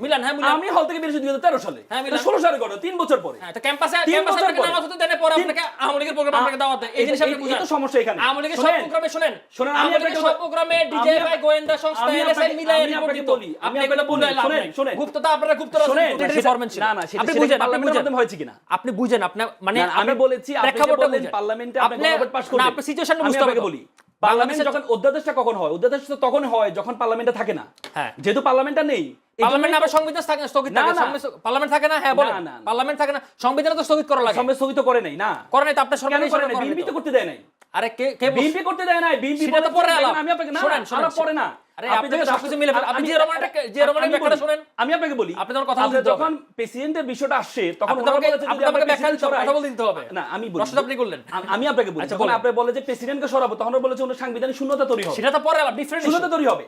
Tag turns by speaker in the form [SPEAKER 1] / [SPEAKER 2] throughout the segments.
[SPEAKER 1] Milan হ্যাঁ Milan
[SPEAKER 2] আমি হল থেকে বেরিয়েছি 2013 সালে।
[SPEAKER 1] হ্যাঁ, মিলান।
[SPEAKER 2] 16 সালে ঘটনা, 3 বছর পরে।
[SPEAKER 1] হ্যাঁ তো ক্যাম্পাসে
[SPEAKER 2] 3 বছর
[SPEAKER 1] থেকে
[SPEAKER 2] পরে।
[SPEAKER 1] নামাজ হতে দেন পরে আপনাকে আওয়ামী লীগের প্রোগ্রাম আপনাকে দাওয়াত দেয়। এই জিনিস আপনি বুঝেন।
[SPEAKER 2] এই তো সমস্যা এখানে।
[SPEAKER 1] আওয়ামী লীগের সব
[SPEAKER 2] শুনেন,
[SPEAKER 1] প্রোগ্রামে শুনেন
[SPEAKER 2] শুনেন, আমি
[SPEAKER 1] আওয়ামী লীগের
[SPEAKER 2] আপনাকে
[SPEAKER 1] সব প্রোগ্রামে ডিজিএফআই গোয়েন্দা সংস্থা
[SPEAKER 2] আমি
[SPEAKER 1] এনএসআই
[SPEAKER 2] আপনাকে-
[SPEAKER 1] মিলাই
[SPEAKER 2] আমি আপনাকে
[SPEAKER 1] রিপোর্ট
[SPEAKER 2] বলি,
[SPEAKER 1] আপনি
[SPEAKER 2] আমি
[SPEAKER 1] এগুলো
[SPEAKER 2] আপনাকে
[SPEAKER 1] বলে
[SPEAKER 2] বলি,
[SPEAKER 1] লাভ
[SPEAKER 2] শুনেন,
[SPEAKER 1] নাই।
[SPEAKER 2] শুনেন।
[SPEAKER 1] গুপ্ততা আপনারা গুপ্তরা
[SPEAKER 2] শুনেন,
[SPEAKER 1] ফরম্যান ছিল।
[SPEAKER 2] না, না, সেটা
[SPEAKER 1] আপনি
[SPEAKER 2] সেটা
[SPEAKER 1] বুঝেন, আপনি
[SPEAKER 2] পার্লামেন্টের
[SPEAKER 1] বুঝেন
[SPEAKER 2] মাধ্যমে হয়েছে কিনা?
[SPEAKER 1] আপনি বুঝেন আপনি মানে
[SPEAKER 2] না, আমি বলেছি আপনি যে
[SPEAKER 1] প্রেক্ষাপটটা
[SPEAKER 2] বললেন
[SPEAKER 1] বুঝেন।
[SPEAKER 2] পার্লামেন্টে আপনি
[SPEAKER 1] আপনি
[SPEAKER 2] গণভোট পাস
[SPEAKER 1] না
[SPEAKER 2] করবেন।
[SPEAKER 1] আপনি সিচুয়েশনটা
[SPEAKER 2] আমি
[SPEAKER 1] বুঝতে
[SPEAKER 2] আপনাকে
[SPEAKER 1] হবে
[SPEAKER 2] বলি, পার্লামেন্ট যখন অধ্যাদেশটা কখন হয়? অধ্যাদেশ তো তখন হয় যখন পার্লামেন্টে থাকে না।
[SPEAKER 1] হ্যাঁ।
[SPEAKER 2] যেহেতু পার্লামেন্টটা নেই, এই
[SPEAKER 1] পার্লামেন্ট
[SPEAKER 2] জন্যই
[SPEAKER 1] আবার
[SPEAKER 2] তো-
[SPEAKER 1] সংবিধান স্থগিত
[SPEAKER 2] না,
[SPEAKER 1] থাকে
[SPEAKER 2] না।
[SPEAKER 1] পার্লামেন্ট থাকে না হ্যাঁ বলেন
[SPEAKER 2] না, না, না।
[SPEAKER 1] পার্লামেন্ট থাকে না সংবিধান তো স্থগিত করা লাগে
[SPEAKER 2] সঙ্গে স্থগিত করে নাই না।
[SPEAKER 1] করে নাই তো আপনার
[SPEAKER 2] কেন
[SPEAKER 1] সরকার
[SPEAKER 2] করে নাই? বিএনপি তো করতে দেয় নাই।
[SPEAKER 1] আরে কে কে
[SPEAKER 2] বিএনপি করতে দেয় নাই। বিএনপি
[SPEAKER 1] সেটা তো পরে আলাপ।
[SPEAKER 2] আমি আপনাকে না,
[SPEAKER 1] শুনেন, শুনেন,
[SPEAKER 2] আলাপ পরে না।
[SPEAKER 1] আরে
[SPEAKER 2] আপনি
[SPEAKER 1] আপনি
[SPEAKER 2] যখন
[SPEAKER 1] সবকিছু মিলে ফেলেন। আপনি যে রমানের ব্যাখ্যাটা শুনেন।
[SPEAKER 2] আমি আপনাকে বলি,
[SPEAKER 1] আপনি যখন কথা
[SPEAKER 2] আপনি
[SPEAKER 1] বলতে হবে।
[SPEAKER 2] যখন প্রেসিডেন্টের বিষয়টা আসছে তখন
[SPEAKER 1] আপনি
[SPEAKER 2] ওনারা
[SPEAKER 1] আমাকে-
[SPEAKER 2] বলেছে
[SPEAKER 1] আপনি
[SPEAKER 2] যদি আমরা
[SPEAKER 1] আমাকে ব্যাখ্যা
[SPEAKER 2] প্রেসিডেন্ট
[SPEAKER 1] দিতে হবে,
[SPEAKER 2] সরাই-
[SPEAKER 1] কথা বলতে দিতে হবে।
[SPEAKER 2] না, আমি বলি।
[SPEAKER 1] প্রশ্নটা আপনি করলেন।
[SPEAKER 2] আমি আপনাকে বলি,
[SPEAKER 1] আচ্ছা,
[SPEAKER 2] যখন
[SPEAKER 1] বলেন।
[SPEAKER 2] আপনি বলে যে প্রেসিডেন্টকে সরাবো তখন ওরা বলেছে ওনার সাংবিধানিক শূন্যতা তৈরি হবে।
[SPEAKER 1] সেটা তো পরে আলাপ ডিফারেন্ট
[SPEAKER 2] শূন্যতা তৈরি হবে।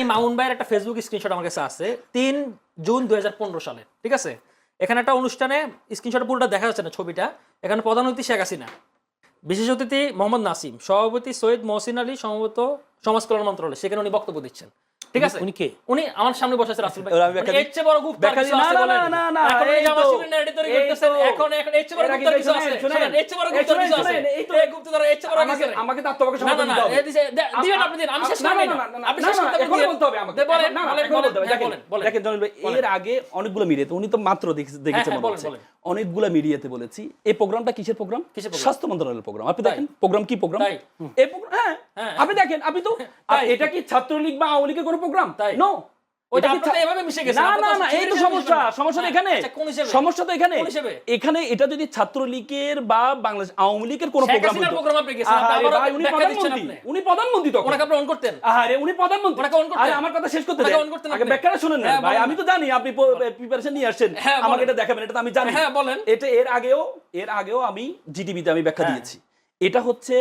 [SPEAKER 1] মামুন ভাইয়ের একটা ফেসবুক স্ক্রিনশট আমার কাছে আছে 3 জুন 2015 সালে ঠিক আছে এখানে একটা অনুষ্ঠানে স্ক্রিনশট পুরোটা দেখা যাচ্ছে না ছবিটা এখানে প্রধান অতিথি শেখ হাসিনা বিশেষ অতিথি মোহাম্মদ নাসিম সভাপতি সৈয়দ মহসিন আলী সম্ভবত সমাজ কল্যাণ মন্ত্রণালয় সেখানে উনি বক্তব্য দিচ্ছেন ঠিক আছে
[SPEAKER 3] উনি কে?
[SPEAKER 1] উনি আমার সামনে বসে আছে রাসেল ভাই
[SPEAKER 2] এবার আমি ব্যাখ্যা
[SPEAKER 1] এর চেয়ে বড় গুপ্ত আর
[SPEAKER 2] ব্যাখ্যা
[SPEAKER 1] কিছু
[SPEAKER 2] না,
[SPEAKER 1] আছে
[SPEAKER 2] না,
[SPEAKER 1] বলেন?
[SPEAKER 2] না, না,
[SPEAKER 1] এখন এই
[SPEAKER 2] এই
[SPEAKER 1] জামা
[SPEAKER 2] তো,
[SPEAKER 1] শিবির narrative তৈরি
[SPEAKER 2] এই
[SPEAKER 1] করতেছেন,
[SPEAKER 2] তো।
[SPEAKER 1] এখন এর চেয়ে বড়
[SPEAKER 2] এর
[SPEAKER 1] গুপ্ত আর
[SPEAKER 2] আগে
[SPEAKER 1] কিছু আছে
[SPEAKER 2] শুনেন,
[SPEAKER 1] শুনেন এর চেয়ে বড় গুপ্ত আর কিছু আছে
[SPEAKER 2] শুনেন, এই তো।
[SPEAKER 1] এই গুপ্তধর এর চেয়ে বড় কিছু আছে
[SPEAKER 2] আমাকে তো আত্মপক্ষ
[SPEAKER 1] না না
[SPEAKER 2] সমর্থন
[SPEAKER 1] না
[SPEAKER 2] দিতে হবে।
[SPEAKER 1] এই দিবেন আপনি দিন আমি শেষ
[SPEAKER 2] না,
[SPEAKER 1] করি
[SPEAKER 2] না,
[SPEAKER 1] না
[SPEAKER 2] না, না,
[SPEAKER 1] আপনি
[SPEAKER 2] না,
[SPEAKER 1] শেষ
[SPEAKER 2] না,
[SPEAKER 1] করতে
[SPEAKER 2] এখনই
[SPEAKER 1] দিন।
[SPEAKER 2] বলতে হবে আমাকে।
[SPEAKER 1] বলেন
[SPEAKER 2] না, না,
[SPEAKER 1] বলেন
[SPEAKER 2] এখনই বলতে হবে।
[SPEAKER 1] হ্যাঁ,
[SPEAKER 2] দেখেন,
[SPEAKER 1] বলেন বলেন
[SPEAKER 2] দেখেন জলিল ভাই, এর আগে অনেকগুলো মিডিয়াতে উনি তো মাত্র দেখেছেন
[SPEAKER 1] হ্যাঁ,
[SPEAKER 2] মনে
[SPEAKER 1] বলেন,
[SPEAKER 2] হচ্ছে।
[SPEAKER 1] বলেন।
[SPEAKER 2] অনেকগুলো মিডিয়াতে বলেছি এই প্রোগ্রামটা কিসের প্রোগ্রাম?
[SPEAKER 1] কিসের program?
[SPEAKER 2] স্বাস্থ্য মন্ত্রণালয়ের প্রোগ্রাম। আপনি
[SPEAKER 1] তাই?
[SPEAKER 2] দেখেন প্রোগ্রাম কি প্রোগ্রাম?
[SPEAKER 1] তাই?
[SPEAKER 2] এই প্রোগ্রাম হ্যাঁ,
[SPEAKER 1] হ্যাঁ।
[SPEAKER 2] আপনি দেখেন, আপনি তো
[SPEAKER 1] তাই?
[SPEAKER 2] এটা কি ছাত্রলীগ বা আওয়ামী লীগের কোনো প্রোগ্রাম?
[SPEAKER 1] তাই?
[SPEAKER 2] নো।
[SPEAKER 1] ওইটা আপনারা এভাবে মিশে গেছেন,
[SPEAKER 2] না
[SPEAKER 1] আপনারা
[SPEAKER 2] না
[SPEAKER 1] তো
[SPEAKER 2] না, এই তো
[SPEAKER 1] হিসেবে
[SPEAKER 2] সমস্যা।
[SPEAKER 1] মিশবেন না।
[SPEAKER 2] সমস্যাটা
[SPEAKER 1] হ্যাঁ,
[SPEAKER 2] এখানে।
[SPEAKER 1] আচ্ছা, কোন হিসেবে?
[SPEAKER 2] সমস্যা তো এখানে।
[SPEAKER 1] কোন হিসেবে?
[SPEAKER 2] এখানে এটা যদি ছাত্রলীগের বা বাংলাদেশ আওয়ামী লীগের কোনো
[SPEAKER 1] শেখ
[SPEAKER 2] প্রোগ্রাম
[SPEAKER 1] হাসিনার
[SPEAKER 2] হতো।
[SPEAKER 1] program আপনি গেছেন, আপনি
[SPEAKER 2] আহারে
[SPEAKER 1] আবারও
[SPEAKER 2] ভাই, উনি
[SPEAKER 1] ব্যাখ্যা দিচ্ছেন
[SPEAKER 2] প্রধানমন্ত্রী।
[SPEAKER 1] আপনি।
[SPEAKER 2] উনি প্রধানমন্ত্রী তখন।
[SPEAKER 1] ওনাকে আপনি অন করতেন
[SPEAKER 2] আহারে উনি প্রধানমন্ত্রী।
[SPEAKER 1] ওনাকে অন করতেন।
[SPEAKER 2] আরে আমার কথা শেষ করতে
[SPEAKER 1] ওনাকে
[SPEAKER 2] দেন।
[SPEAKER 1] অন করতেন
[SPEAKER 2] আগে
[SPEAKER 1] আপনি।
[SPEAKER 2] ব্যাখ্যাটা শুনেন না
[SPEAKER 1] হ্যাঁ,
[SPEAKER 2] ভাই,
[SPEAKER 1] বলেন
[SPEAKER 2] আমি
[SPEAKER 1] না।
[SPEAKER 2] তো জানি আপনি প্রিপারেশন নিয়ে আসছেন।
[SPEAKER 1] হ্যাঁ, বলেন।
[SPEAKER 2] আমাকে এটা দেখাবেন, এটা তো আমি জানি।
[SPEAKER 1] হ্যাঁ, বলেন।
[SPEAKER 2] এটা এর আগেও আমি জিটিভিতে আমি ব্যাখ্যা
[SPEAKER 1] হ্যাঁ।
[SPEAKER 2] দিয়েছি। এটা হচ্ছে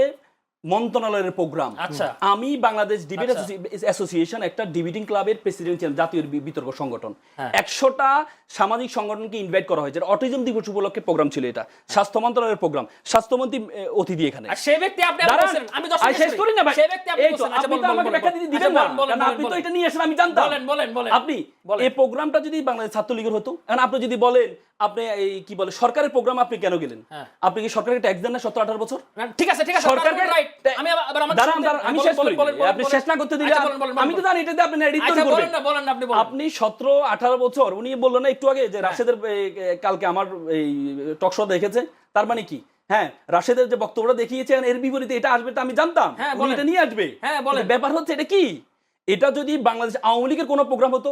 [SPEAKER 2] মন্ত্রণালয়ের প্রোগ্রাম।
[SPEAKER 1] আচ্ছা।
[SPEAKER 2] আমি বাংলাদেশ ডিবেট
[SPEAKER 1] আচ্ছা।
[SPEAKER 2] অ্যাসোসিয়েশন একটা ডিবেটিং ক্লাবের প্রেসিডেন্ট ছিলাম, জাতীয় বিতর্ক সংগঠন।
[SPEAKER 1] হ্যাঁ।
[SPEAKER 2] 100টা সামাজিক সংগঠনকে ইনভাইট করা হয়েছে। অটিজম দিবস উপলক্ষে প্রোগ্রাম ছিল এটা। স্বাস্থ্য মন্ত্রণালয়ের প্রোগ্রাম। স্বাস্থ্যমন্ত্রী অতিথি এখানে।
[SPEAKER 1] আর সেই ব্যক্তি আপনি
[SPEAKER 2] দাঁড়ান,
[SPEAKER 1] বলছেন আমি দশ
[SPEAKER 2] আমি শেষ করি না ভাই।
[SPEAKER 1] সেই ব্যক্তি আপনি
[SPEAKER 2] এই তো,
[SPEAKER 1] বলছেন আচ্ছা
[SPEAKER 2] আপনি
[SPEAKER 1] বলেন
[SPEAKER 2] তো আমাকে ব্যাখ্যা দিতে দিবেন না, কারণ আপনি তো এটা নিয়ে এসেছেন, আমি জানতাম।
[SPEAKER 1] বলেন বলেন বলেন
[SPEAKER 2] আপনি
[SPEAKER 1] বলেন।
[SPEAKER 2] এই প্রোগ্রামটা যদি বাংলাদেশ ছাত্রলীগের হতো, এখন আপনি যদি বলেন আপনি এই কি বলে সরকারের প্রোগ্রাম আপনি কেন গেলেন?
[SPEAKER 1] হ্যাঁ।
[SPEAKER 2] আপনি কি সরকারকে ট্যাক্স দেন না 17-18 বছর?
[SPEAKER 1] না, ঠিক আছে ঠিক আছে
[SPEAKER 2] সরকারকে
[SPEAKER 1] রাইট আমি আবার আমার
[SPEAKER 2] দাঁড়ান, আমি শেষ করি। আপনি শেষ না করতে দিলে আমি তো জানি এটাতে আপনি এডিট
[SPEAKER 1] আচ্ছা
[SPEAKER 2] করবেন।
[SPEAKER 1] বলেন না বলেন না, আপনি বলেন
[SPEAKER 2] আপনি 17-18 বছর, উনি বললেন না একটু আগে যে রাশেদের কালকে আমার এই টক শো দেখেছে, তার মানে কি? হ্যাঁ, রাশেদের যে বক্তব্যটা দেখিয়েছে এর বিপরীতে এটা আসবে, এটা আমি জানতাম।
[SPEAKER 1] হ্যাঁ,
[SPEAKER 2] উনি
[SPEAKER 1] বলেন।
[SPEAKER 2] এটা নিয়ে আসবে।
[SPEAKER 1] হ্যাঁ, বলেন।
[SPEAKER 2] কিন্তু ব্যাপার হচ্ছে এটা কি, এটা যদি বাংলাদেশ আওয়ামী লীগের কোনো প্রোগ্রাম হতো,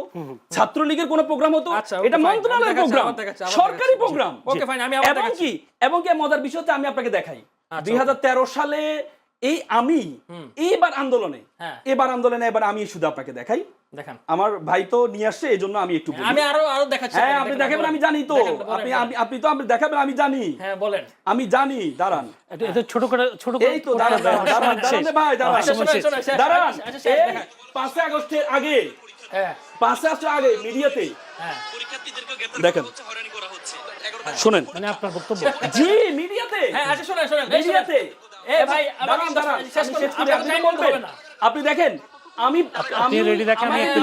[SPEAKER 2] ছাত্রলীগের কোনো প্রোগ্রাম হতো,
[SPEAKER 1] আচ্ছা, ওকে,
[SPEAKER 2] এটা
[SPEAKER 1] fine,
[SPEAKER 2] মন্ত্রণালয়ের
[SPEAKER 1] আমার
[SPEAKER 2] প্রোগ্রাম,
[SPEAKER 1] দেখাচ্ছি, আমার
[SPEAKER 2] সরকারি
[SPEAKER 1] দেখাচ্ছি।
[SPEAKER 2] প্রোগ্রাম।
[SPEAKER 1] ওকে, fine, আমি আবার
[SPEAKER 2] এবং
[SPEAKER 1] দেখাচ্ছি।
[SPEAKER 2] এবং কি মজার বিষয় হচ্ছে আমি আপনাকে দেখাই
[SPEAKER 1] আচ্ছা,
[SPEAKER 2] 2013 সালে এই আমি এবার আন্দোলনে
[SPEAKER 1] হ্যাঁ।
[SPEAKER 2] এবার আমি শুধু আপনাকে দেখাই।
[SPEAKER 1] দেখেন
[SPEAKER 2] আমার ভাই তো নিয়ে আসছে, এই জন্য আমি একটু বলি।
[SPEAKER 1] আমি আরো দেখাচ্ছি
[SPEAKER 2] হ্যাঁ,
[SPEAKER 1] আপনাকে,
[SPEAKER 2] আপনি
[SPEAKER 1] দেখেন,
[SPEAKER 2] দেখাবেন,
[SPEAKER 1] বলেন।
[SPEAKER 2] আমি জানি তো।
[SPEAKER 1] দেখেন, বলেন,
[SPEAKER 2] আপনি
[SPEAKER 1] বলেন।
[SPEAKER 2] আপনি তো আপনি দেখাবেন, আমি জানি।
[SPEAKER 1] হ্যাঁ বলেন
[SPEAKER 2] আমি জানি, দাঁড়ান।
[SPEAKER 3] এটা ছোট করে
[SPEAKER 2] এই তো দাঁড়ান দাঁড়ান রে ভাই, দাঁড়ান
[SPEAKER 1] আচ্ছা, শোনেন, শোনেন, শেষ,
[SPEAKER 2] দাঁড়ান।
[SPEAKER 1] আচ্ছা, শেষ,
[SPEAKER 2] এই
[SPEAKER 1] দেখান।
[SPEAKER 2] 5 আগস্টের আগে,
[SPEAKER 1] হ্যাঁ
[SPEAKER 2] 5 আগস্টের আগে মিডিয়াতে
[SPEAKER 1] হ্যাঁ
[SPEAKER 2] দেখেন, শুনেন।
[SPEAKER 3] মানে আপনার বক্তব্য
[SPEAKER 2] জি, মিডিয়াতে,
[SPEAKER 1] হ্যাঁ আচ্ছা শুনেন শুনেন এই শুনেন।
[SPEAKER 2] মিডিয়াতে।
[SPEAKER 1] এ ভাই
[SPEAKER 2] দাঁড়ান, দাঁড়ান,
[SPEAKER 1] শেষ
[SPEAKER 2] আমি
[SPEAKER 1] করুন,
[SPEAKER 2] শেষ করি,
[SPEAKER 1] আপনার
[SPEAKER 2] আপনি
[SPEAKER 1] time
[SPEAKER 2] বলবেন।
[SPEAKER 1] হবে না।
[SPEAKER 2] আপনি দেখেন, আমি
[SPEAKER 3] ready দেখেন, আমি একটু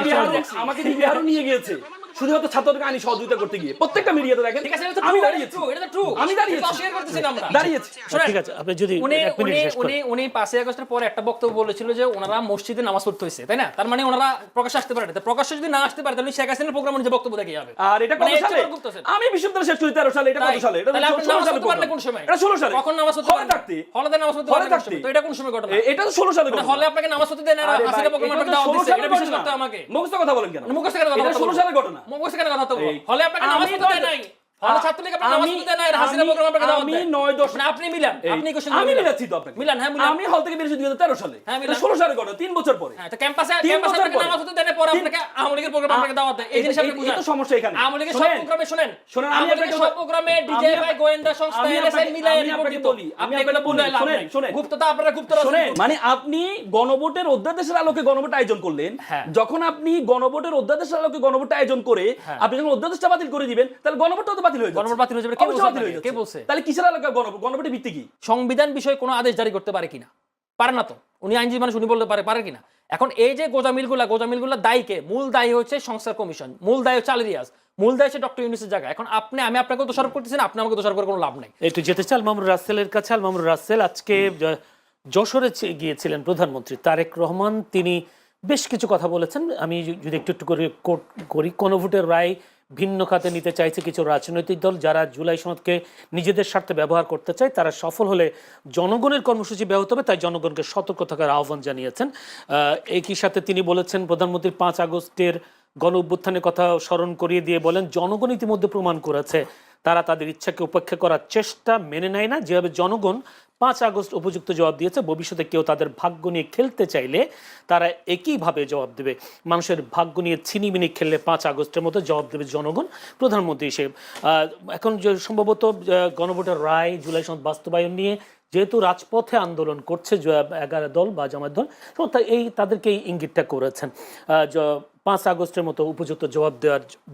[SPEAKER 2] আমাকে বিহারও নিয়ে গিয়েছে শুধুমাত্র ছাত্রদেরকে আইনি সহযোগিতা করতে গিয়ে। প্রত্যেকটা মিডিয়াতে দেখেন,
[SPEAKER 1] ঠিক আছে এটা তো
[SPEAKER 2] আমি
[SPEAKER 1] true,
[SPEAKER 2] দাঁড়িয়েছি,
[SPEAKER 1] এটা তো true,
[SPEAKER 2] আমি দাঁড়িয়েছি,
[SPEAKER 1] এটা অস্বীকার করতেছি না আমরা।
[SPEAKER 2] দাঁড়িয়েছি।
[SPEAKER 1] শুনেন,
[SPEAKER 3] ঠিক আছে, আপনি যদি
[SPEAKER 1] উনি
[SPEAKER 3] 1 মিনিট
[SPEAKER 1] উনি
[SPEAKER 3] শেষ
[SPEAKER 1] উনি
[SPEAKER 3] করেন।
[SPEAKER 1] উনি 5 আগস্টের পরে একটা বক্তব্য বলেছিল যে ওনারা মসজিদে নামাজ পড়তে হয়েছে, তাই না? তার মানে ওনারা প্রকাশ্যে আসতে পারে না। তো প্রকাশ্যে যদি না আসতে পারে তাহলে শেখ হাসিনার প্রোগ্রামের যে বক্তব্য দেখে যাবে।
[SPEAKER 2] আর এটা কত
[SPEAKER 1] মানে এর
[SPEAKER 2] সালে?
[SPEAKER 1] চেয়ে বড় গুপ্ত আছে।
[SPEAKER 2] আমি বিশ্ববিদ্যালয় শেষ করি 13 সালে, এটা কত
[SPEAKER 1] তাই?
[SPEAKER 2] সালে? এটা
[SPEAKER 1] তাহলে আপনি
[SPEAKER 2] 16
[SPEAKER 1] নামাজ
[SPEAKER 2] সালে
[SPEAKER 1] পড়তে পারলে
[SPEAKER 2] প্রোগ্রাম।
[SPEAKER 1] কোন সময়?
[SPEAKER 2] এটা 16 সালে।
[SPEAKER 1] কখন নামাজ পড়তে
[SPEAKER 2] হলে
[SPEAKER 1] পারলেন?
[SPEAKER 2] থাকতে।
[SPEAKER 1] হলে নামাজ পড়তে
[SPEAKER 2] হলে
[SPEAKER 1] পারলেন কোন
[SPEAKER 2] থাকতে।
[SPEAKER 1] সময়? তো এটা কোন সময় ঘটনা?
[SPEAKER 2] এটা তো 16 সালে
[SPEAKER 1] মানে
[SPEAKER 2] ঘটনা।
[SPEAKER 1] হলে আপনাকে নামাজ পড়তে দেন না,
[SPEAKER 2] আরে ভাই,
[SPEAKER 1] হাসিনা প্রোগ্রাম
[SPEAKER 2] এটা তো
[SPEAKER 1] আপনাকে দাওয়াত
[SPEAKER 2] 16
[SPEAKER 1] দিচ্ছে,
[SPEAKER 2] সালে
[SPEAKER 1] এটা বিশ্বাস
[SPEAKER 2] ঘটনা।
[SPEAKER 1] করতে আমাকে।
[SPEAKER 2] মুখস্থ কথা বলেন কেন?
[SPEAKER 1] মুখস্থ করে কথা
[SPEAKER 2] এটা
[SPEAKER 1] বলবো।
[SPEAKER 2] 16 সালে ঘটনা।
[SPEAKER 1] মুখস্থ করে কথা বলবো।
[SPEAKER 2] এই-
[SPEAKER 1] হলে আপনাকে নামাজ
[SPEAKER 2] আমি
[SPEAKER 1] পড়তে দেয়
[SPEAKER 2] নয়-
[SPEAKER 1] নাই। হলে ছাত্রলীগ আপনাকে নামাজ পড়তে দেয় নাই, আর হাসিনা
[SPEAKER 2] আমি-
[SPEAKER 1] প্রোগ্রাম আপনাকে দাওয়াত
[SPEAKER 2] আমি
[SPEAKER 1] দেয়।
[SPEAKER 2] 9-10
[SPEAKER 1] মানে আপনি মিলান, আপনি কোশ্চেন
[SPEAKER 2] আমি মিলাচ্ছি তো আপনাকে।
[SPEAKER 1] মিলান, হ্যাঁ মিলান।
[SPEAKER 2] আমি হল থেকে বেরিয়েছি 2013 সালে।
[SPEAKER 1] হ্যাঁ,
[SPEAKER 2] এটা
[SPEAKER 1] মিলান।
[SPEAKER 2] 16 সালে ঘটনা, 3 বছর পরে।
[SPEAKER 1] হ্যাঁ তো ক্যাম্পাসে
[SPEAKER 2] 3 বছর
[SPEAKER 1] আপনাকে
[SPEAKER 2] পরে।
[SPEAKER 1] নামাজ হতে দেন পরে আপনাকে আওয়ামী লীগের প্রোগ্রাম আপনাকে দাওয়াত দেয়। এই জিনিস আপনি বুঝেন।
[SPEAKER 2] এই তো সমস্যা এখানে।
[SPEAKER 1] আওয়ামী লীগের সব
[SPEAKER 2] শুনেন,
[SPEAKER 1] প্রোগ্রামে শুনেন,
[SPEAKER 2] শুনেন, আমি
[SPEAKER 1] আওয়ামী লীগের
[SPEAKER 2] আপনাকে
[SPEAKER 1] সব প্রোগ্রামে ডিজিএফআই গোয়েন্দা সংস্থা
[SPEAKER 2] আমি
[SPEAKER 1] এনএসআই
[SPEAKER 2] আপনাকে-
[SPEAKER 1] মিলাই
[SPEAKER 2] আমি
[SPEAKER 1] রিপোর্ট
[SPEAKER 2] আপনাকে
[SPEAKER 1] দিত।
[SPEAKER 2] বলি, আমি
[SPEAKER 1] আপনি
[SPEAKER 2] আপনাকে
[SPEAKER 1] এগুলো
[SPEAKER 2] বলি,
[SPEAKER 1] বলে লাভ
[SPEAKER 2] শুনেন,
[SPEAKER 1] নাই।
[SPEAKER 2] শুনেন।
[SPEAKER 1] গুপ্ততা আপনারা গুপ্তরা
[SPEAKER 2] শোনেন, মানে আপনি গণভোটের অধ্যাদেশের আলোকে গণভোট আয়োজন করলেন।
[SPEAKER 1] হ্যাঁ।
[SPEAKER 2] যখন আপনি গণভোটের অধ্যাদেশের আলোকে গণভোট আয়োজন করে
[SPEAKER 1] হ্যাঁ।
[SPEAKER 2] আপনি যখন অধ্যাদেশটা বাতিল করে দিবেন, তাহলে গণভোটটা তো বাতিল হয়ে যাবে।
[SPEAKER 1] গণভোট বাতিল হয়ে যাবে। কে
[SPEAKER 2] অবশ্যই
[SPEAKER 1] বলছে
[SPEAKER 2] বাতিল হয়ে
[SPEAKER 1] আপনাকে? কে
[SPEAKER 2] যাচ্ছে।
[SPEAKER 1] বলছে?
[SPEAKER 2] তাহলে কিসের আলোকে গণভোটের ভিত্তি কি?
[SPEAKER 1] সংবিধান বিষয়ে কোনো আদেশ জারি করতে পারে কিনা? পারে না তো, উনি আইনজীবী মানুষ, উনি বলতে পারে কিনা? এখন এই যে গোজামিলগুলা দায়ীকে, মূল দায়ী হচ্ছে সংস্কার কমিশন, মূল দায়ী হচ্ছে আলী রিয়াজ, মূল দায়ী হচ্ছে ডক্টর ইউনূসের জায়গা। এখন আমি আপনাকে দোষারোপ করতেছি না, আপনি আমাকে দোষারোপ করে কোনো লাভ নাই।
[SPEAKER 3] একটু যেতে চাল মামুনুর রাসেলের কাছে। আল মামুনুর রাসেল, আজকে যশোরে গিয়েছিলেন প্রধানমন্ত্রী তারেক রহমান, তিনি বেশ কিছু কথা বলেছেন। আমি যদি একটু একটু করে কোট করি, গণভোটের রায় ভিন্ন খাতে নিতে চাইছে কিছু রাজনৈতিক দল, যারা জুলাই সনদকে নিজেদের স্বার্থে ব্যবহার করতে চায়, তারা সফল হলে জনগণের কর্মসূচি ব্যাহত হবে, তাই জনগণকে সতর্ক থাকার আহ্বান জানিয়েছেন। একই সাথে তিনি বলেছেন, প্রধানমন্ত্রী 5 আগস্টের গণ অভ্যুত্থানের কথা স্মরণ করিয়ে দিয়ে বলেন, জনগণ ইতিমধ্যে প্রমাণ করেছে তারা তাদের ইচ্ছাকে উপেক্ষা করার চেষ্টা মেনে নেয় না। যেভাবে জনগণ 5 আগস্ট উপযুক্ত জবাব দিয়েছে, ভবিষ্যতে কেউ তাদের ভাগ্য নিয়ে খেলতে চাইলে তারা একইভাবে জবাব দেবে। মানুষের ভাগ্য নিয়ে ছিনিমিনি খেললে 5 আগস্টের মতো জবাব দেবে জনগণ, প্রধানমন্ত্রী হিসেবে। এখন যে সম্ভবত গণভোটের রায়, জুলাই সনদ বাস্তবায়ন নিয়ে যেহেতু রাজপথে আন্দোলন করছে 11 দল বা জামায়াত দল, তাদেরকে এই ইঙ্গিতটা করেছেন 5 আগস্টের মতো উপযুক্ত জবাব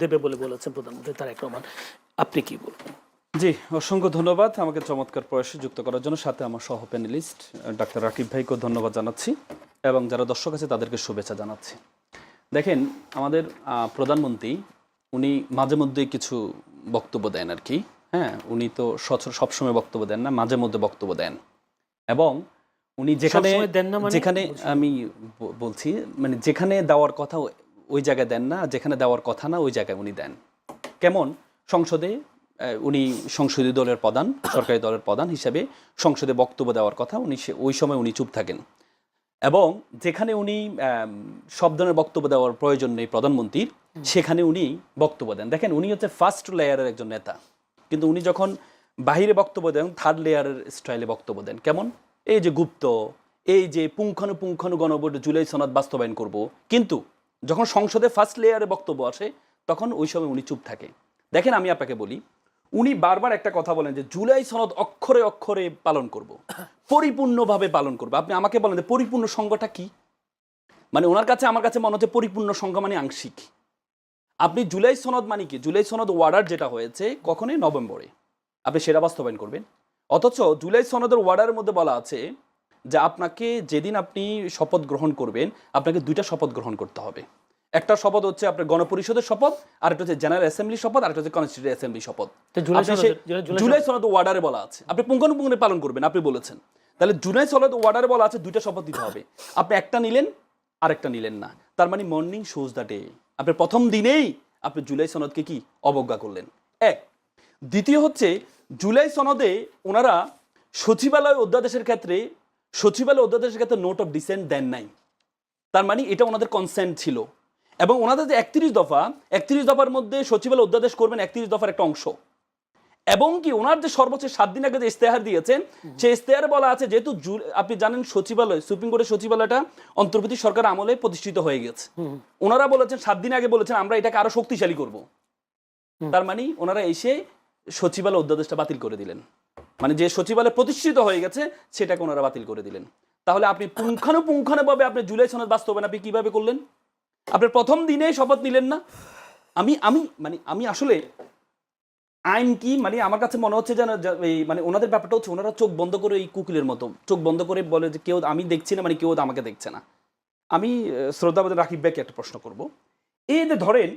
[SPEAKER 3] দেবে বলে বলেছেন প্রধানমন্ত্রী তারেক রহমান। আপনি কি বলবেন?
[SPEAKER 2] জি, অসংখ্য ধন্যবাদ আমাকে চমৎকার প্রয়াসে যুক্ত করার জন্য। সাথে আমার সহ প্যানেলিস্ট ডাক্তার রাকিব ভাইকেও ধন্যবাদ জানাচ্ছি এবং যারা দর্শক আছে তাদেরকে শুভেচ্ছা জানাচ্ছি। দেখেন, আমাদের প্রধানমন্ত্রী উনি মাঝে মধ্যে কিছু বক্তব্য দেন আর কি। হ্যাঁ, উনি তো সবসময় বক্তব্য দেন না, মাঝে মধ্যে বক্তব্য দেন। এবং উনি যেখানে আমি বলছি মানে যেখানে দেওয়ার কথা ওই জায়গায় দেন না, যেখানে দেওয়ার কথা না ওই জায়গায় উনি দেন। কেমন? সংসদে উনি সংসদীয় দলের প্রধান, সরকারি দলের প্রধান হিসেবে সংসদে বক্তব্য দেওয়ার কথা, উনি ওই সময় উনি চুপ থাকেন। এবং যেখানে উনি সব ধরনের বক্তব্য দেওয়ার প্রয়োজন নেই প্রধানমন্ত্রীর, সেখানে উনি বক্তব্য দেন। দেখেন, উনি হচ্ছে ফার্স্ট লেয়ারের একজন নেতা, কিন্তু উনি যখন বাহিরে বক্তব্য দেন থার্ড লেয়ারের স্টাইলে বক্তব্য দেন। কেমন? এই যে গুপ্ত, এই যে পুঙ্খানু গণভোট জুলাই সনদ বাস্তবায়ন করব, কিন্তু যখন সংসদে ফার্স্ট লেয়ারে বক্তব্য আসে তখন ওই সময় উনি চুপ থাকে। দেখেন, আমি আপনাকে বলি, উনি বারবার একটা কথা বলেন যে জুলাই সনদ অক্ষরে অক্ষরে পালন করব, পরিপূর্ণভাবে পালন করব। আপনি আমাকে বলেন যে পরিপূর্ণ সংজ্ঞাটা কি? মানে ওনার কাছে, আমার কাছে মনে হচ্ছে পরিপূর্ণ সংজ্ঞা মানে আংশিক। আপনি জুলাই সনদ মানে কি? জুলাই সনদ ওয়ার্ডার যেটা হয়েছে কখনই নভেম্বরে, আপনি সেটা বাস্তবায়ন করবেন। অথচ জুলাই সনদের ওয়ার্ডারের মধ্যে বলা আছে যে আপনাকে যেদিন আপনি শপথ গ্রহণ করবেন, আপনাকে 2টা শপথ গ্রহণ করতে হবে। একটা শপথ হচ্ছে আপনার গণপরিষদের শপথ, আর একটা হচ্ছে জেনারেল অ্যাসেম্বলি শপথ, আর একটা হচ্ছে কনস্টিটিউয়েন্ট অ্যাসেম্বলি শপথ। জুলাই সনদ ওয়ার্ডারে বলা আছে আপনি পুঙ্খানুপুঙ্খে পালন করবেন, আপনি বলেছেন। তাহলে জুলাই সনদ ওয়ার্ডারে বলা আছে 2টা শপথ দিতে হবে। আপনি একটা নিলেন, আরেকটা নিলেন না। তার মানে মর্নিং শোজ দ্য ডে, আপনি প্রথম দিনেই আপনি জুলাই সনদকে কি অবজ্ঞা করলেন। এক, দ্বিতীয় হচ্ছে জুলাই সনদে ওনারা সচিবালয় অধ্যাদেশের ক্ষেত্রে নোট অফ ডিসেন্ট দেন নাই। তার মানে এটা ওনাদের কনসেন্ট ছিল। এবং ওনাদের যে 31 দফার মধ্যে সচিবালয় অধ্যাদেশ করবেন 31 দফার একটা অংশ। এবং কি ওনার যে সর্বোচ্চ 7 দিন আগে যে ইস্তেহার দিয়েছেন, সেই ইস্তেহারে বলা আছে যেহেতু আপনি জানেন সচিবালয়, সুপ্রিম কোর্টের সচিবালয়টা অন্তর্বর্তী সরকার আমলে প্রতিষ্ঠিত হয়ে গেছে। ওনারা বলেছেন 7 দিন আগে বলেছেন আমরা এটাকে আরো শক্তিশালী করব। তার মানে ওনারা এসে সচিবালয় অধ্যাদেশটা বাতিল করে দিলেন। মানে যে সচিবালয় প্রতিষ্ঠিত হয়ে গেছে সেটাকে ওনারা বাতিল করে দিলেন। তাহলে আপনি পুঙ্খানুপুঙ্খানুভাবে আপনি জুলাই সনদ বাস্তবায়ন আপনি কিভাবে করলেন? আপনি প্রথম দিনেই শপথ নিলেন না। আমি আসলে আইন কি, মানে আমার কাছে মনে হচ্ছে যেন মানে ওনাদের ব্যাপারটা হচ্ছে ওনারা চোখ বন্ধ করে, এই কুকিলের মতো চোখ বন্ধ করে বলে যে কেউ আমি দেখছি না, মানে কেউ আমাকে দেখছে না। আমি শ্রদ্ধাবাদ রাকিব ভাইকে একটা প্রশ্ন করব। এই যে ধরেন,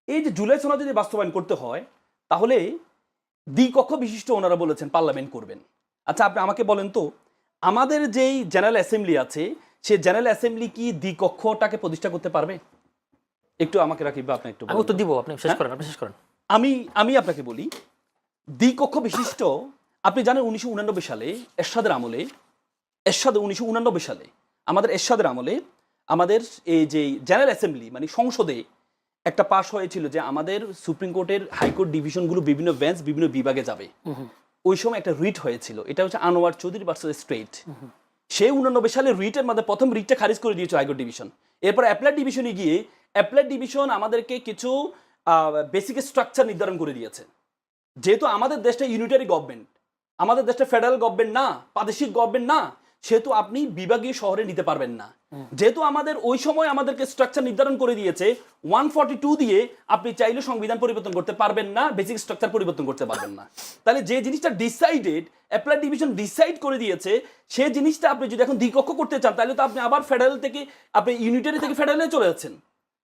[SPEAKER 2] এই যে জুলাই সনদ যদি বাস্তবায়ন করতে হয় তাহলে দ্বিকক্ষ বিশিষ্ট ওনারা বলেছেন পার্লামেন্ট করবেন। আচ্ছা, আপনি আমাকে বলেন তো, আমাদের যেই জেনারেল অ্যাসেম্বলি আছে সেই জেনারেল অ্যাসেম্বলি কি দ্বিকক্ষটাকে প্রতিষ্ঠা করতে পারবে? একটু আমাকে রাকিব ভাই আপনি একটু
[SPEAKER 1] আমি উত্তর দিব, আপনি শেষ করেন, আপনি শেষ করেন।
[SPEAKER 2] আমি আপনাকে বলি, দ্বিকক্ষ বিশিষ্ট, আপনি জানেন 1989 সালে এরশাদের আমলে, 1989 সালে আমাদের এরশাদের আমলে আমাদের এই যে জেনারেল অ্যাসেম্বলি মানে সংসদে একটা পাস হয়েছিল যে আমাদের সুপ্রিম কোর্টের হাইকোর্ট ডিভিশনগুলো বিভিন্ন বেঞ্চ বিভিন্ন বিভাগে যাবে। ওই সময় একটা রিট হয়েছিল, এটা হচ্ছে আনোয়ার চৌধুরী ভার্সেস স্ট্রেট। সেই 89 সালে রিটের মধ্যে প্রথম রিটটা খারিজ করে দিয়েছে হাইকোর্ট ডিভিশন। এরপর অ্যাপ্লাইড ডিভিশনে গিয়ে অ্যাপ্লাইড ডিভিশন আমাদেরকে কিছু বেসিক স্ট্রাকচার নির্ধারণ করে দিয়েছে। যেহেতু আমাদের দেশটা ইউনিটারি গভর্নমেন্ট, আমাদের দেশটা ফেডারেল গভর্নমেন্ট না, প্রাদেশিক গভর্নমেন্ট না, সেহেতু আপনি বিভাগীয় শহরে নিতে পারবেন না। যেহেতু আমাদের ওই সময় আমাদেরকে স্ট্রাকচার নির্ধারণ করে দিয়েছে 142 দিয়ে আপনি চাইলে সংবিধান পরিবর্তন করতে পারবেন না, বেসিক স্ট্রাকচার পরিবর্তন করতে পারবেন না। তাহলে যে জিনিসটা ডিসাইডেড, অ্যাপ্লাইড ডিভিশন ডিসাইড করে দিয়েছে, সেই জিনিসটা আপনি যদি এখন দ্বিকক্ষ করতে চান তাহলে তো আপনি আবার ফেডারেল থেকে আপনি ইউনিটারি থেকে ফেডারেলে চলে যাচ্ছেন।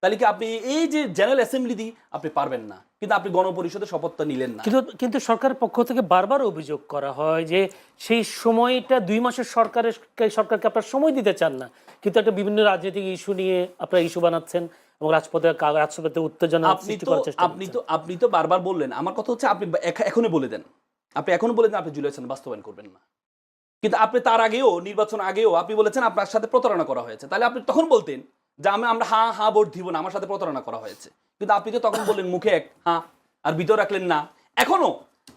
[SPEAKER 2] তাহলে কি আপনি এই যে জেনারেল অ্যাসেম্বলি দিয়ে আপনি পারবেন না, কিন্তু আপনি গণপরিষদের শপথটা নিলেন না।
[SPEAKER 3] কিন্তু সরকারের পক্ষ থেকে বারবার অভিযোগ করা হয় যে সেই সময়টা 2 মাসের সরকারকে আপনারা সময় দিতে চান না, কিন্তু একটা বিভিন্ন রাজনৈতিক ইস্যু নিয়ে আপনারা ইস্যু বানাচ্ছেন এবং রাজপথে উত্তেজনা সৃষ্টি করার চেষ্টা করছেন।
[SPEAKER 2] আপনি তো বারবার বললেন, আমার কথা হচ্ছে আপনি এখনই বলে দেন, আপনি জুলাই সনদ বাস্তবায়ন করবেন না, কিন্তু আপনি তার আগেও নির্বাচন আগেও আপনি বলেছেন আপনার সাথে প্রতারণা করা হয়েছে। তাহলে আপনি তখন বলতেন যে আমরা হ্যাঁ ভোট দিব না, আমার সাথে প্রতারণা করা হয়েছে, কিন্তু আপনি তো তখন বললেন মুখে এক হ্যাঁ আর ভিতর রাখলেন না। এখনো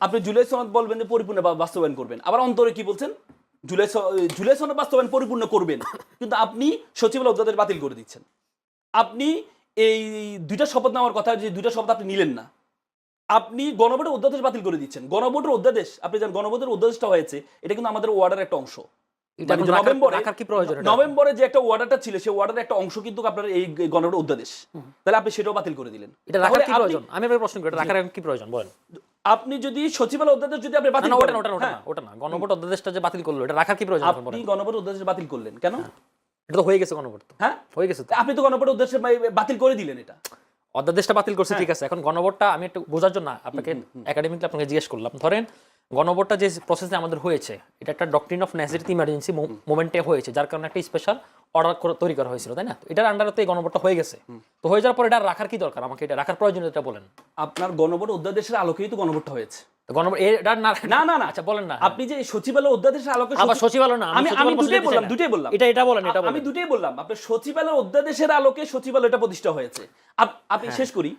[SPEAKER 2] আপনি জুলাই সনদ বলবেন যে পরিপূর্ণ বাস্তবায়ন করবেন, আবার অন্তরে কি বলছেন জুলাই সনদ বাস্তবায়ন পরিপূর্ণ করবেন, কিন্তু আপনি সচিবালয় অধ্যাদেশ বাতিল করে দিচ্ছেন। আপনি এই 2টা শপথ নেওয়ার কথা, যে 2টা শপথ আপনি নিলেন না, আপনি গণভোটের অধ্যাদেশ বাতিল করে দিচ্ছেন। গণভোটের অধ্যাদেশ, আপনি জানেন গণভোটের অধ্যাদেশটা হয়েছে, এটা কিন্তু আমাদের ওয়ার্ডের একটা অংশ। নভেম্বরে যে একটা ওয়ার্ডারটা ছিল, সেই ওয়ার্ডারের একটা অংশ কিন্তু আপনার এই গণভোটের অধ্যাদেশ, তাহলে আপনি সেটাও বাতিল করে দিলেন।
[SPEAKER 1] এটা রাখার কি প্রয়োজন? আমি আপনাকে প্রশ্ন করি, এটা রাখার কি প্রয়োজন বলেন?
[SPEAKER 2] আপনি যদি সচিবালয় অধ্যাদেশ যদি আপনি বাতিল করেন,
[SPEAKER 1] ওটা না, গণভোট অধ্যাদেশটা যে বাতিল করলো, এটা রাখার কি প্রয়োজন?
[SPEAKER 2] আপনি গণভোট অধ্যাদেশ বাতিল করলেন কেন?
[SPEAKER 1] এটা তো হয়ে গেছে গণভোট,
[SPEAKER 2] হ্যাঁ
[SPEAKER 1] হয়ে গেছে।
[SPEAKER 2] আপনি তো গণভোট অধ্যাদেশ বাতিল করে দিলেন। এটা
[SPEAKER 1] অধ্যাদেশটা বাতিল করছে, ঠিক আছে। এখন গণভোটটা আমি একটু বোঝার জন্য আপনাকে একাডেমিকলি আপনাকে জিজ্ঞেস করলাম। ধরেন গণভোটটা যে প্রসেসে আমাদের হয়েছে, এটা একটা ডক্ট্রিন অফ নেসেসিটি ইমার্জেন্সি মোমেন্টে হয়েছে, যার কারণে একটা স্পেশাল অর্ডার তৈরি করা হয়েছিল, তাই না? এটার আন্ডারে তো এই গণভোটটা হয়ে গেছে, তো হয়ে যাওয়ার পর এটা রাখার কি দরকার? আমাকে এটা রাখার প্রয়োজনীয়তা বলেন।
[SPEAKER 2] আপনার গণভোট অধ্যাদেশের আলোকেই তো গণভোটটা হয়েছে।
[SPEAKER 1] আচ্ছা বলেন না,
[SPEAKER 2] আপনি যে সচিবালয় অধ্যাদেশের আলোকে,
[SPEAKER 1] আবার সচিবালয় না,
[SPEAKER 2] আমি দুটোই বললাম
[SPEAKER 1] এটা বলেন,
[SPEAKER 2] আমি দুটোই বললাম। আপনার সচিবালয় অধ্যাদেশের আলোকে সচিবালয়টা প্রতিষ্ঠা হয়েছে। আপনি শেষ করি,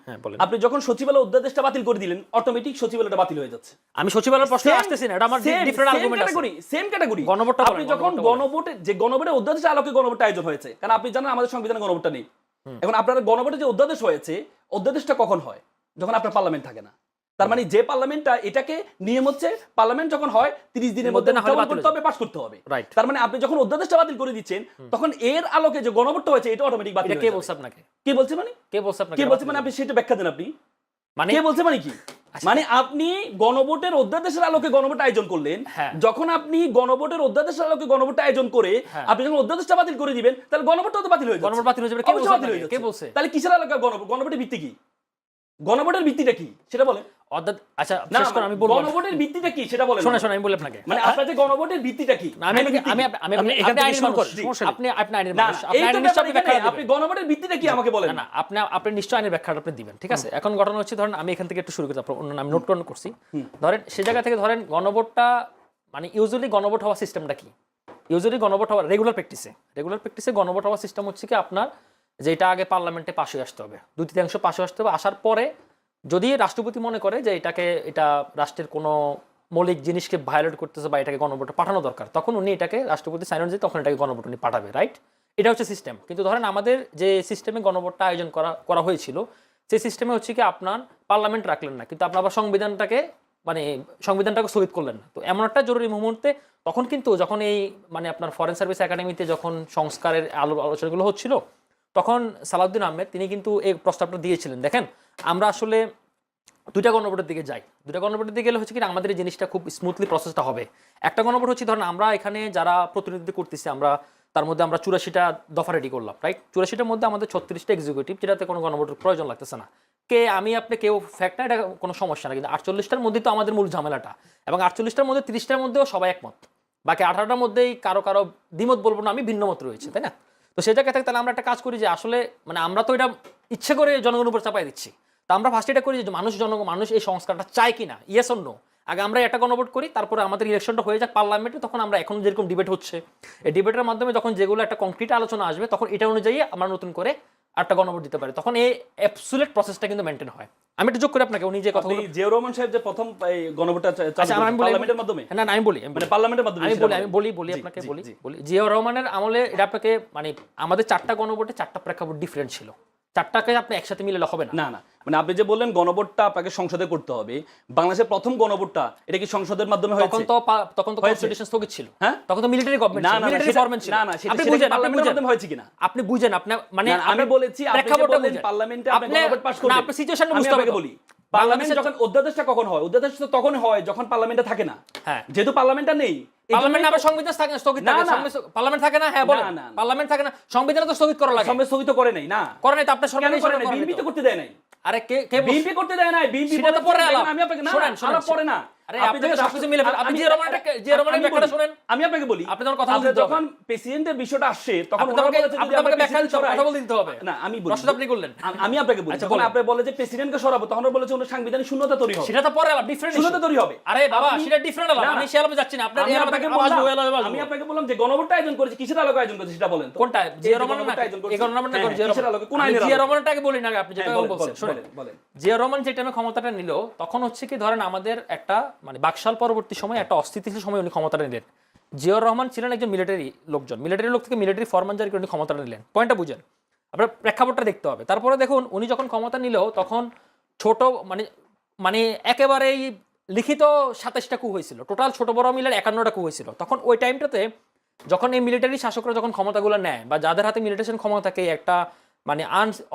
[SPEAKER 2] আপনি যখন সচিবালয় অধ্যাদেশটা বাতিল করে দিলেন, অটোমেটিক সচিবালয়টা বাতিল হয়ে যাচ্ছে।
[SPEAKER 1] আমি সচিবালয়ের প্রশ্নে আসতেছি না, এটা আমার ডিফারেন্ট আর্গুমেন্ট আছে।
[SPEAKER 2] সেম ক্যাটাগরি
[SPEAKER 1] গণভোটটা
[SPEAKER 2] আপনি যখন গণভোটের অধ্যাদেশের আলোকে গণভোটটা আয়োজন হয়েছে, কারণ আপনি জানেন আমাদের সংবিধানে গণভোটটা নেই। এখন আপনার গণভোটের যে অধ্যাদেশ হয়েছে, অধ্যাদেশটা কখন হয়? যখন আপনার পার্লামেন্ট থাকে না। তার মানে যে পার্লামেন্টটা, এটাকে নিয়ম হচ্ছে পার্লামেন্ট যখন হয় 30 দিনের মধ্যে করতে হবে, পাস করতে হবে। তার মানে আপনি যখন অধ্যাদেশটা বাতিল করে দিচ্ছেন, তখন এর আলোকে যে গণভোটটা হয়েছে, এটা অটোমেটিক বাতিল হয়ে যাবে।
[SPEAKER 1] কে বলছে আপনাকে?
[SPEAKER 2] কে বলছে মানে আপনি সেটা ব্যাখ্যা দেন। আপনি মানে কে বলছে মানে কি? মানে আপনি গণভোটের অধ্যাদেশের আলোকে গণভোট আয়োজন করলেন, যখন আপনি গণভোটের অধ্যাদেশের আলোকে গণভোট আয়োজন করে আপনি যখন অধ্যাদেশটা বাতিল করে দিবেন, তাহলে গণভোটটা তো বাতিল হয়ে যাবে।
[SPEAKER 1] গণভোট বাতিল হয়ে যাবে, কে বলছে?
[SPEAKER 2] তাহলে কিসের আলোকে গণভোটের ভিত্তি কি? গণভোটের ভিত্তিটা কি সেটা বলেন।
[SPEAKER 1] আচ্ছা শেষ করে আমি বলবো
[SPEAKER 2] গণভোটের ভিত্তিটা কি সেটা বলেন।
[SPEAKER 1] শুনুন আমি বলি আপনাকে,
[SPEAKER 2] মানে আপনাদের গণভোটের ভিত্তিটা কি? আপনি গণভোটের ভিত্তিটা কি আমাকে বলেন।
[SPEAKER 1] না, আপনি নিশ্চয় আইনের ব্যাখ্যাটা আপনি দিবেন, ঠিক আছে? এখন ঘটনা হচ্ছে, ধরেন আমি এখান থেকে একটু শুরু করি, তারপর অন্য আমি নোট ডাউন করছি। ধরেন সে জায়গা থেকে ধরেন গণভোটটা মানে ইউজুয়ালি গণভোট হওয়ার সিস্টেমটা কি? ইউজুয়ালি গণভোট হওয়ার রেগুলার প্র্যাকটিসে গণভোট হওয়ার সিস্টেম হচ্ছে কি, আপনার যেটা আগে পার্লামেন্টে পাশ হয়ে আসতে হবে, 2/3 পাশ হয়ে আসতে হবে। আসার পরে যদি রাষ্ট্রপতি মনে করে যে এটা রাষ্ট্রের কোনো মৌলিক জিনিসকে ভায়োলেট করতেছে বা এটাকে গণভোটে পাঠানো দরকার, তখন উনি এটাকে রাষ্ট্রপতি সাইন অনুযায়ী তখন এটাকে গণভোট উনি পাঠাবে, রাইট? এটা হচ্ছে সিস্টেম। কিন্তু ধরেন আমাদের যে সিস্টেমে গণভোটটা আয়োজন করা হয়েছিল, সেই সিস্টেমে হচ্ছে কি আপনার পার্লামেন্ট রাখলেন না, কিন্তু আপনার আবার সংবিধানটাকে স্থগিত করলেন না। তো এমন একটা জরুরি মুহূর্তে তখন কিন্তু যখন এই মানে আপনার ফরেন সার্ভিস একাডেমিতে যখন সংস্কারের আলোচনাগুলো হচ্ছিল, তখন সালাউদ্দিন আহমেদ তিনি কিন্তু এই প্রস্তাবটা দিয়েছিলেন, দেখেন আমরা আসলে 2টা গণভোটের দিকে যাই। 2টা গণভোটের দিকে গেলে হচ্ছে কি আমাদের এই জিনিসটা খুব স্মুথলি প্রসেসটা হবে। একটা গণভোট হচ্ছে ধরেন আমরা এখানে যারা প্রতিনিধিত্ব করতেছি, আমরা তার মধ্যে আমরা 84টা দফা রেডি করলাম, রাইট? 84টার মধ্যে আমাদের 36টা এক্সিকিউটিভ, যেটাতে কোনো গণভোটের প্রয়োজন লাগতেছে না। আপনি কেউ ফ্যাক্ট না, এটা কোনো সমস্যা না। কিন্তু 48টার মধ্যেই তো আমাদের মূল ঝামেলাটা, এবং 48টার মধ্যে 30টার মধ্যেও সবাই একমত, বাকি 18টার মধ্যেই কারো দ্বিমত বলবো না, আমি ভিন্নমত রয়েছে, তাই না? তো সেই জায়গায় থেকে তাহলে আমরা একটা কাজ করি যে আসলে মানে আমরা তো এটা ইচ্ছে করে জনগণের উপর চাপাই দিচ্ছি। তা আমরা ফার্স্ট এটা করি যে মানুষ এই সংস্কারটা চায় কিনা, ইয়েস অর নো। আগে আমরা একটা গণভোট করি, তারপরে আমাদের ইলেকশনটা হয়ে যাক পার্লামেন্টে, তখন আমরা এখন যেরকম ডিবেট হচ্ছে, এই ডিবেটের মাধ্যমে যখন যেগুলো একটা কংক্রিট আলোচনা আসবে, তখন এটা অনুযায়ী আমরা নতুন করে একটা গণভোট দিতে পারি। তখন এই অ্যাবসলিউট প্রসেসটা কিন্তু মেইনটেইন হয়। আমি একটু যোগ করি আপনাকে, উনি যে কথা
[SPEAKER 2] জিয়াউর রহমান সাহেব যে প্রথম গণভোটটা পার্লামেন্টের মাধ্যমে,
[SPEAKER 1] না আমি বলি
[SPEAKER 2] মানে পার্লামেন্টের মাধ্যমে
[SPEAKER 1] বলি আপনাকে বলি জিয়াউর রহমানের আমলে এটা আপনাকে মানে আমাদের 4টা গণভোটে 4টা প্রেক্ষাপট ডিফারেন্ট ছিল। 4টাকে আপনি একসাথে মিলালে হবে না।
[SPEAKER 2] না না, মানে আপনি যে বললেন গণভোটটা আপনাকে সংসদে করতে হবে, বাংলাদেশের প্রথম গণভোটটা এটা কি সংসদের মাধ্যমে হয়েছে?
[SPEAKER 1] তখন তো কনস্টিটিউশন স্থগিত ছিল।
[SPEAKER 2] হ্যাঁ,
[SPEAKER 1] তখন তো মিলিটারি গভর্নমেন্ট
[SPEAKER 2] না
[SPEAKER 1] ছিল,
[SPEAKER 2] না
[SPEAKER 1] মিলিটারি ফরম্যাট ছিল।
[SPEAKER 2] না না,
[SPEAKER 1] আপনি বুঝেন,
[SPEAKER 2] পার্লামেন্টের মাধ্যমে হয়েছে কিনা
[SPEAKER 1] আপনি বুঝেন, আপনি মানে
[SPEAKER 2] আমি বলেছি আপনি যে
[SPEAKER 1] প্রেক্ষাপটটা
[SPEAKER 2] বললেন
[SPEAKER 1] বুঝেন।
[SPEAKER 2] পার্লামেন্টে আপনি
[SPEAKER 1] আপনি
[SPEAKER 2] গণভোট পাস করবেন,
[SPEAKER 1] না, আপনি সিচুয়েশনটা
[SPEAKER 2] আমি
[SPEAKER 1] বুঝতে হবে।
[SPEAKER 2] আপনাকে বলি, পার্লামেন্ট যখন অধ্যাদেশটা কখন হয়, অধ্যাদেশ তো তখন হয় যখন পার্লামেন্টে থাকে না।
[SPEAKER 1] হ্যাঁ,
[SPEAKER 2] যেহেতু পার্লামেন্টটা নেই,
[SPEAKER 1] পার্লামেন্ট আবার সংবিধান স্থগিত থাকে, পার্লামেন্ট থাকে না। হ্যাঁ বলেন,
[SPEAKER 2] না, না।
[SPEAKER 1] পার্লামেন্ট থাকে না, সংবিধান তো স্থগিত করা লাগে।
[SPEAKER 2] সংবিধান স্থগিত করে নাই না,
[SPEAKER 1] করে নাই তো আপনার
[SPEAKER 2] কেন
[SPEAKER 1] সরকার
[SPEAKER 2] করে নাই? বিএনপি তো করতে দেয় নাই।
[SPEAKER 1] আরে কে
[SPEAKER 2] বিএনপি করতে দেয় নাই, বিএনপি
[SPEAKER 1] সেটা তো পরে আলাপ।
[SPEAKER 2] আমি আপনাকে না
[SPEAKER 1] শুনেন,
[SPEAKER 2] আলাপ পরে না।
[SPEAKER 1] আরে আপনি যে সবকিছু মিলে আপনি যে রমানের ব্যাখ্যাটা শুনেন।
[SPEAKER 2] আমি আপনাকে বলি,
[SPEAKER 1] আপনি যখন কথা বলতে
[SPEAKER 2] যখন প্রেসিডেন্টের বিষয়টা আসছে তখন
[SPEAKER 1] আপনি
[SPEAKER 2] ওনারা
[SPEAKER 1] আমাকে
[SPEAKER 2] বলেছে যদি
[SPEAKER 1] আপনাকে
[SPEAKER 2] আমরা
[SPEAKER 1] ব্যাখ্যা দিতে হবে,
[SPEAKER 2] প্রেসিডেন্ট
[SPEAKER 1] কথা বলতে দিতে হবে।
[SPEAKER 2] না আমি বলি,
[SPEAKER 1] প্রশ্নটা আপনি করলেন।
[SPEAKER 2] আমি আপনাকে বলি,
[SPEAKER 1] আচ্ছা,
[SPEAKER 2] যখন
[SPEAKER 1] বলেন।
[SPEAKER 2] আপনি বলে যে প্রেসিডেন্টকে সরাবো তখন ওরা বলেছে ওনার সাংবিধানিক শূন্যতা তৈরি হবে।
[SPEAKER 1] সেটা তো পরে আলাপ, ডিফারেন্ট
[SPEAKER 2] শূন্যতা তৈরি হবে।
[SPEAKER 1] আরে বাবা,
[SPEAKER 2] আপনি-
[SPEAKER 1] সেটা ডিফারেন্ট আলাপ।
[SPEAKER 2] না, না।
[SPEAKER 1] আমি সে আলাপে যাচ্ছি না। আপনার
[SPEAKER 2] আমি
[SPEAKER 1] এই
[SPEAKER 2] আপনাকে
[SPEAKER 1] আলাপে
[SPEAKER 2] বললাম, আমি আপনাকে বললাম যে গণভোটটা আয়োজন করেছে, কিসের আলোকে আয়োজন করেছে সেটা বলেন তো।
[SPEAKER 1] কোনটা? জিয়া রহমান না?
[SPEAKER 2] গণভোটটা আয়োজন করেছে।
[SPEAKER 1] এই গণভোট না,
[SPEAKER 2] হ্যাঁ,
[SPEAKER 1] জিয়া
[SPEAKER 2] কিসের
[SPEAKER 1] রহমান।
[SPEAKER 2] আলোকে? কোন
[SPEAKER 1] আমি
[SPEAKER 2] আইনের
[SPEAKER 1] জিয়া
[SPEAKER 2] আলোকে?
[SPEAKER 1] রহমানটাকে বলি না, আপনি যেটা
[SPEAKER 2] বলেন,
[SPEAKER 1] বলছেন শুনেন।
[SPEAKER 2] বলেন।
[SPEAKER 1] জিয়া রহমান যে টাইমে ক্ষমতাটা নিল তখন হচ্ছে কি, ধরেন আমাদের একটা মানে বাকশাল পরবর্তী সময় একটা অস্থিতিশীল সময় উনি ক্ষমতাটা নিলেন। জিয়াউর রহমান ছিলেন একজন মিলিটারি লোকজন, মিলিটারি লোক থেকে মিলিটারি ফরমান জারি করে উনি ক্ষমতাটা নিলেন। পয়েন্টটা বুঝেন, আপনার প্রেক্ষাপটটা দেখতে হবে। তারপরে দেখুন উনি যখন ক্ষমতা নিল তখন ছোট মানে মানে একেবারেই লিখিত 27টা কু হয়েছিল, টোটাল ছোট বড় মিলে 51টা কু হয়েছিল। তখন ওই টাইমটাতে যখন এই মিলিটারি শাসকরা যখন ক্ষমতাগুলো নেয় বা যাদের হাতে মিলিটেশন ক্ষমতা থাকে একটা মানে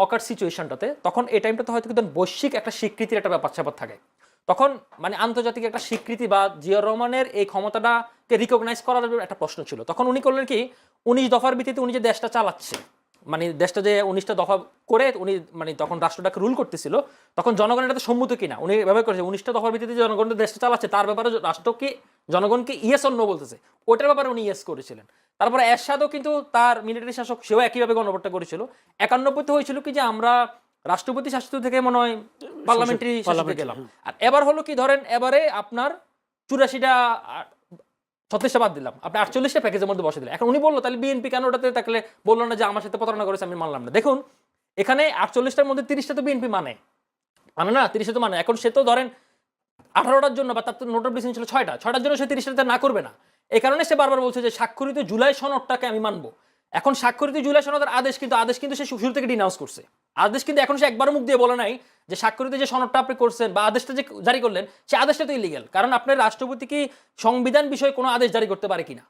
[SPEAKER 1] অকার সিচুয়েশনটাতে, তখন এই টাইমটাতে হয়তো কিন্তু বৈশ্বিক একটা স্বীকৃতির একটা ব্যাপার স্যাপার থাকে। তখন মানে আন্তর্জাতিক একটা স্বীকৃতি বা জিয়াউর রহমানের এই ক্ষমতাটাকে রিকগনাইজ করার একটা প্রশ্ন ছিল। তখন উনি করলেন কি, 19 দফার ভিত্তিতে উনি যে দেশটা চালাচ্ছে, মানে দেশটা যে 19টা দফা করে উনি মানে তখন রাষ্ট্রটাকে রুল করতেছিল, তখন জনগণ এটাতে সম্মত কিনা উনি ব্যবহার করেছে। 19টা দফার ভিত্তিতে জনগণ দেশটা চালাচ্ছে, তার ব্যাপারে রাষ্ট্রকে জনগণকে ইয়েস অর নো বলতেছে, ওইটার ব্যাপারে উনি ইয়েস করেছিলেন। তারপরে এরশাদও কিন্তু তার মিলিটারি শাসক, সেও একইভাবে গণভোটটা করেছিল। 91তে হয়েছিল কি যে আমরা রাষ্ট্রপতি শাসিত থেকে মনে হয় পার্লামেন্টারি শাসিতে গেলাম। আর এবার হলো কি, ধরেন এবারে আপনার 84টা 36টা বাদ দিলাম, আপনি 48টা প্যাকেজের মধ্যে বসে দিলেন। এখন উনি বললো তাহলে বিএনপি কেন ওটাতে থাকলে বললো না যে আমার সাথে প্রতারণা করেছে, আমি মানলাম না। দেখুন এখানে 48টার মধ্যে 30টা তো বিএনপি মানে না, 30টা তো মানে। এখন সে তো ধরেন 18টার জন্য বা তার তো নোটাবলি ছিল 6টার জন্য সে 30টাতে না করবে না। এই কারণে সে বারবার বলছে যে স্বাক্ষরিত জুলাই সনদটাকে আমি মানবো। এখন স্বাক্ষরিত জুলাই সনদের আদেশ কিন্তু সে শুরু থেকে ডিনাউন্স করছে। আদেশ কিন্তু এখন সে একবারও মুখ দিয়ে বলে নাই যে স্বাক্ষরিত যে সনদটা আপনি করছেন বা আদেশটা যে জারি করলেন সে আদেশটা তো ইলিগ্যাল। কারণ আপনার রাষ্ট্রপতি কি সংবিধান বিষয়ে কোনো আদেশ জারি করতে পারে কিনা?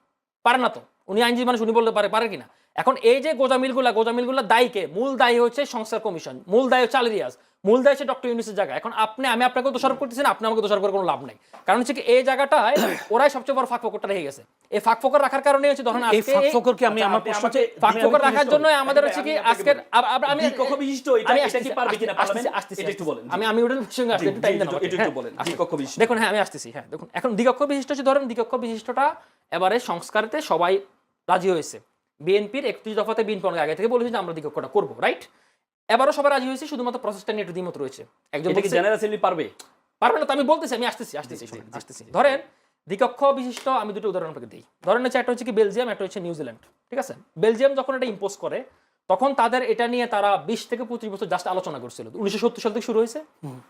[SPEAKER 1] পারে না তো। উনি আইনজীবী মানুষ, উনি বলতে পারে কিনা? এখন এই যে গোজামিলগুলা দায়ীকে, মূল দায়ী হচ্ছে সংস্কার কমিশন, মূল দায়ী হচ্ছে আলী রিয়াজ, মূল দায়ী হচ্ছে ডক্টর ইউনূসের জায়গা। এখন আমি আপনাকে দোষারোপ করতেছি না, আপনি আমাকে দোষারোপ করে কোনো লাভ নাই। কারণ হচ্ছে কি এই জায়গাটায় ওরাই সবচেয়ে বড় ফাঁকফোকরটা রেখে গেছে। এই ফাঁকফোকর রাখার কারণে হচ্ছে ধরেন
[SPEAKER 3] এই ফাঁকফোকরকে আমি আমার প্রশ্ন হচ্ছে
[SPEAKER 1] ফাঁকফোকর রাখার জন্য আমাদের হচ্ছে কি আজকের আমি
[SPEAKER 2] দ্বিকক্ষ বিশিষ্ট এটা কি পারবে কিনা পার্লামেন্ট, এটা একটু বলেন।
[SPEAKER 1] আমি ওটার সঙ্গে আসতে একটু টাইম দেন আমাকে।
[SPEAKER 2] একটু বলেন দ্বিকক্ষ বিশিষ্ট।
[SPEAKER 1] দেখুন হ্যাঁ আমি আসতেছি। হ্যাঁ দেখুন এখন দ্বিকক্ষ বিশিষ্ট হচ্ছে, ধরেন দ্বিকক্ষ বিশিষ্টটা এবারে সংস্কারেতে সবাই রাজি হয়েছে। বিএনপির 31 দফাতে বিএনপি অনেক আগে থেকে বলেছে যে আমরা দ্বিকক্ষটা করবো, রাইট? এবারও সবাই রাজি হয়েছে, শুধুমাত্র প্রসেসটা নিয়ে একটু দ্বিমত রয়েছে। একজন
[SPEAKER 2] এটা কি জেনারেল অ্যাসেম্বলি পারবে
[SPEAKER 1] না, তো আমি বলতেছি, আমি আসতেছি। ধরেন দ্বিকক্ষ বিশিষ্ট আমি দুটো উদাহরণ আপনাকে দিই। ধরেন হচ্ছে একটা হচ্ছে কি বেলজিয়াম, একটা হচ্ছে নিউজিল্যান্ড, ঠিক আছে? বেলজিয়াম যখন এটা ইম্পোজ করে তখন তাদের এটা নিয়ে তারা 20 থেকে 25 বছর জাস্ট আলোচনা করছিল। 1970 সাল থেকে শুরু হয়েছে,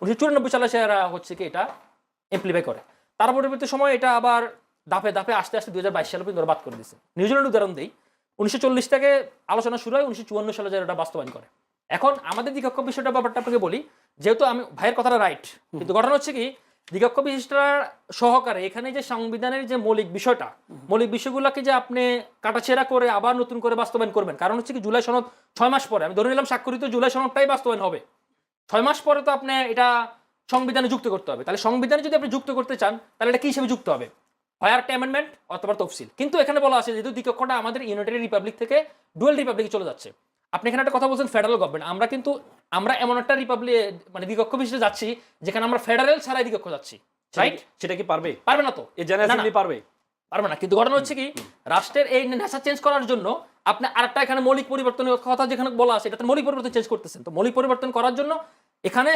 [SPEAKER 1] 1994 সালে এরা হচ্ছে কি এটা এমপ্লিফাই করে। তার পরবর্তী সময় এটা আবার ধাপে ধাপে আস্তে 2022 সালে পর্যন্ত বাদ করে দিয়েছে। নিউজিল্যান্ড উদাহরণ দিই, 1940 থেকে আলোচনা শুরু হয়, 1954 সালে যারা এটা বাস্তবায়ন করে। এখন আমাদের দ্বিকক্ষ বিষয়টা ব্যাপারটা আপনাকে বলি, যেহেতু আমি ভাইয়ের কথাটা রাইট, কিন্তু ঘটনা হচ্ছে কি দ্বিকক্ষ বিশিষ্টতার সহকারে এখানে যে সংবিধানের যে মৌলিক বিষয়গুলোকে যে আপনি কাটাছেড়া করে আবার নতুন করে বাস্তবায়ন করবেন। কারণ হচ্ছে কি জুলাই সনদ 6 মাস পরে, আমি ধরে নিলাম স্বাক্ষরিত জুলাই সনদটাই বাস্তবায়ন হবে, 6 মাস পরে তো আপনি এটা সংবিধানে যুক্ত করতে হবে। তাহলে সংবিধানে যদি আপনি যুক্ত করতে চান তাহলে এটা কি হিসেবে যুক্ত হবে? হয় একটা অ্যামেন্ডমেন্ট অথবা তফসিল। কিন্তু এখানে বলা আছে যেহেতু দ্বিকক্ষটা আমাদের ইউনাইটেড রিপাবলিক থেকে ডুয়েল রিপাবলিকে চলে যাচ্ছে। আপনি এখানে একটা কথা বলছেন ফেডারেল গভর্নমেন্ট, আমরা এমন একটা রিপাবলিক মানে দ্বিকক্ষ বিশিষ্ট যাচ্ছি যেখানে আমরা ফেডারেল ছাড়াই দ্বিকক্ষ যাচ্ছি, রাইট?
[SPEAKER 2] সেটা কি পারবে
[SPEAKER 1] না তো,
[SPEAKER 2] এই জেনারেল অ্যাসেম্বলি পারবে
[SPEAKER 1] না। কিন্তু ঘটনা হচ্ছে কি রাষ্ট্রের এই নেশা চেঞ্জ করার জন্য আপনি আরেকটা এখানে মৌলিক পরিবর্তনের কথা যেখানে বলা আছে, এটাতে মৌলিক পরিবর্তন চেঞ্জ করতেছেন। তো মৌলিক পরিবর্তন করার জন্য এখানে